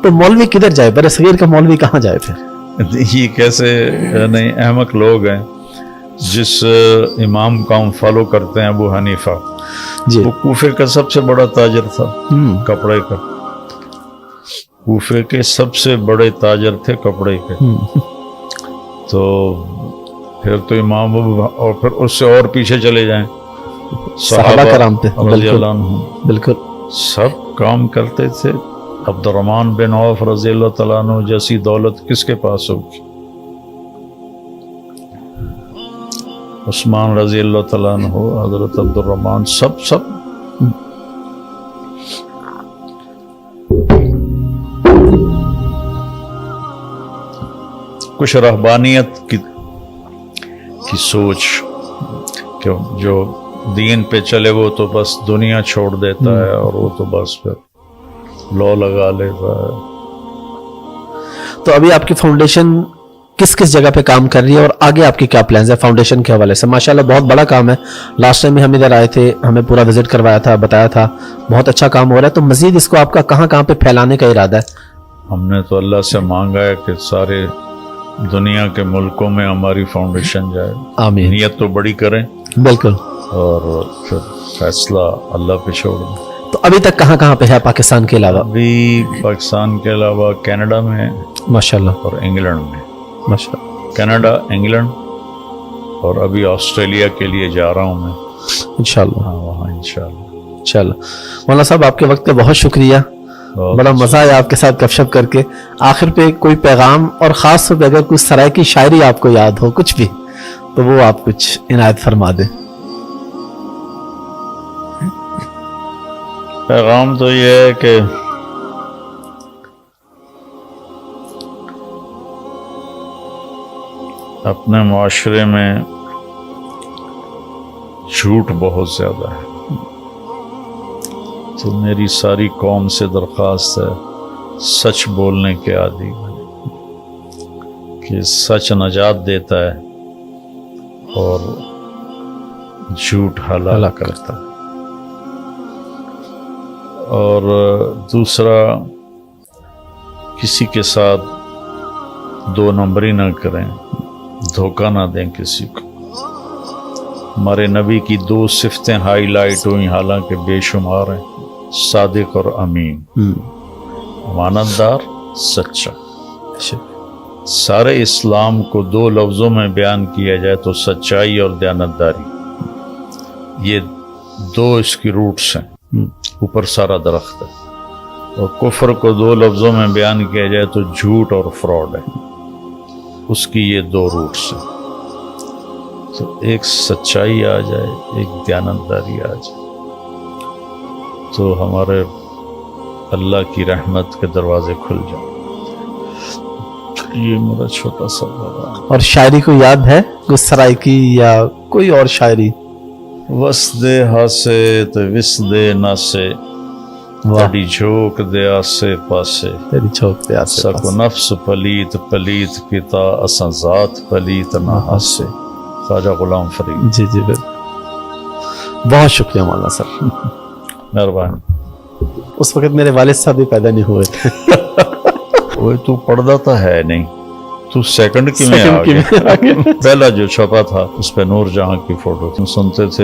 تو مولوی کدھر جائے؟ بر صغیر کا مولوی کہاں جائے پھر؟ یہ کیسے نہیں احمق لوگ ہیں۔ جس امام کا ہم فالو کرتے ہیں ابو حنیفہ، جی وہ کوفے کا سب سے بڑا تاجر تھا کپڑے کا، کوفے کے سب سے بڑے تاجر تھے کپڑے کے۔ تو پھر تو امام اور پھر اس سے اور پیچھے چلے جائیں، صحابہ کرام پہ رضی اللہ عنہ بالکل سب کام کرتے تھے۔ عبد الرحمن بن عوف رضی اللہ تعالیٰ عنہ جیسی دولت کس کے پاس ہوگی؟ عثمان رضی اللہ تعالیٰ عنہ، حضرت عبد الرحمن، سب کچھ رہبانیت کی سوچ کہ جو دین پہ چلے وہ تو بس دنیا چھوڑ دیتا ہے اور وہ تو بس پھر لو لگا لیتا ہے۔ تو ابھی آپ کی فاؤنڈیشن کس کس جگہ پہ کام کر رہی ہے اور آگے آپ کی کیا پلانز ہے فاؤنڈیشن کے حوالے سے؟ ماشاءاللہ بہت بڑا کام ہے، لاسٹ ٹائم بھی ہم ادھر آئے تھے، ہمیں پورا وزٹ کروایا تھا، بتایا تھا بہت اچھا کام ہو رہا ہے، تو مزید اس کو آپ کا کہاں کہاں پہ پھیلانے کا ارادہ ہے؟ ہم نے تو اللہ سے مانگا ہے کہ سارے دنیا کے ملکوں میں ہماری فاؤنڈیشن جائے۔ آمین، نیت تو بڑی کریں بالکل، اور پھر فیصلہ اللہ پہ چھوڑ دیں۔ تو ابھی تک کہاں کہاں پہ ہے پاکستان کے علاوہ؟ ابھی پاکستان کے علاوہ کینیڈا میں ماشاءاللہ، اور انگلینڈ میں، ماشاءاللہ، کینیڈا، انگلینڈ، اور ابھی آسٹریلیا کے لیے جا رہا ہوں میں، انشاءاللہ وہاں انشاءاللہ۔ انشاءاللہ۔ مولانا صاحب آپ کے وقت کا بہت شکریہ، بڑا مزہ آیا آپ کے ساتھ گپ شپ کر کے۔ آخر پہ کوئی پیغام اور خاص طور پہ اگر کوئی سرائے کی شاعری آپ کو یاد ہو کچھ بھی تو وہ آپ کچھ عنایت فرما دیں۔ پیغام تو یہ ہے کہ اپنے معاشرے میں جھوٹ بہت زیادہ ہے، تو میری ساری قوم سے درخواست ہے سچ بولنے کے عادی بنے، کہ سچ نجات دیتا ہے اور جھوٹ ہلاک کرتا ہے۔ اور دوسرا، کسی کے ساتھ دو نمبری نہ کریں، دھوکہ نہ دیں کسی کو۔ ہمارے نبی کی دو صفتیں ہائی لائٹ ہوئیں، حالانکہ بے شمار ہیں، صادق اور امین، امانت دار، سچا۔ سارے اسلام کو دو لفظوں میں بیان کیا جائے تو سچائی اور دیانتداری، یہ دو اس کی روٹس ہیں، اوپر سارا درخت ہے۔ اور کفر کو دو لفظوں میں بیان کیا جائے تو جھوٹ اور فراڈ ہے، اس کی یہ دو روٹس ہیں۔ تو ایک سچائی آ جائے، ایک دیانتداری آ جائے، تو ہمارے اللہ کی رحمت کے دروازے کھل جائیں۔ یہ میرا چھوٹا سا بابا۔ اور شاعری کو یاد ہے کوئی سرائے کی یا کوئی اور شاعری؟ وسدے ہاسے تو وسدے ناسے، تڑی جھوک دے آسے پاسے، تیری چھوک دے آسے سکو پاسے۔ نفس پلیت پلیت کتا اساں ذات پلیت نہ ہاسے۔ خواجہ غلام فرید۔ جی جی بالکل، بہت شکریہ مولانا صاحب، مہربانی۔ اس وقت میرے والد صاحب بھی پیدا نہیں ہوئے تھے۔ وہ تو پڑھتا تو ہے نہیں، تو سیکنڈ کی میں آ گیا۔ پہلا جو چھپا تھا اس پہ نور جہاں کی فوٹو تم سنتے تھے۔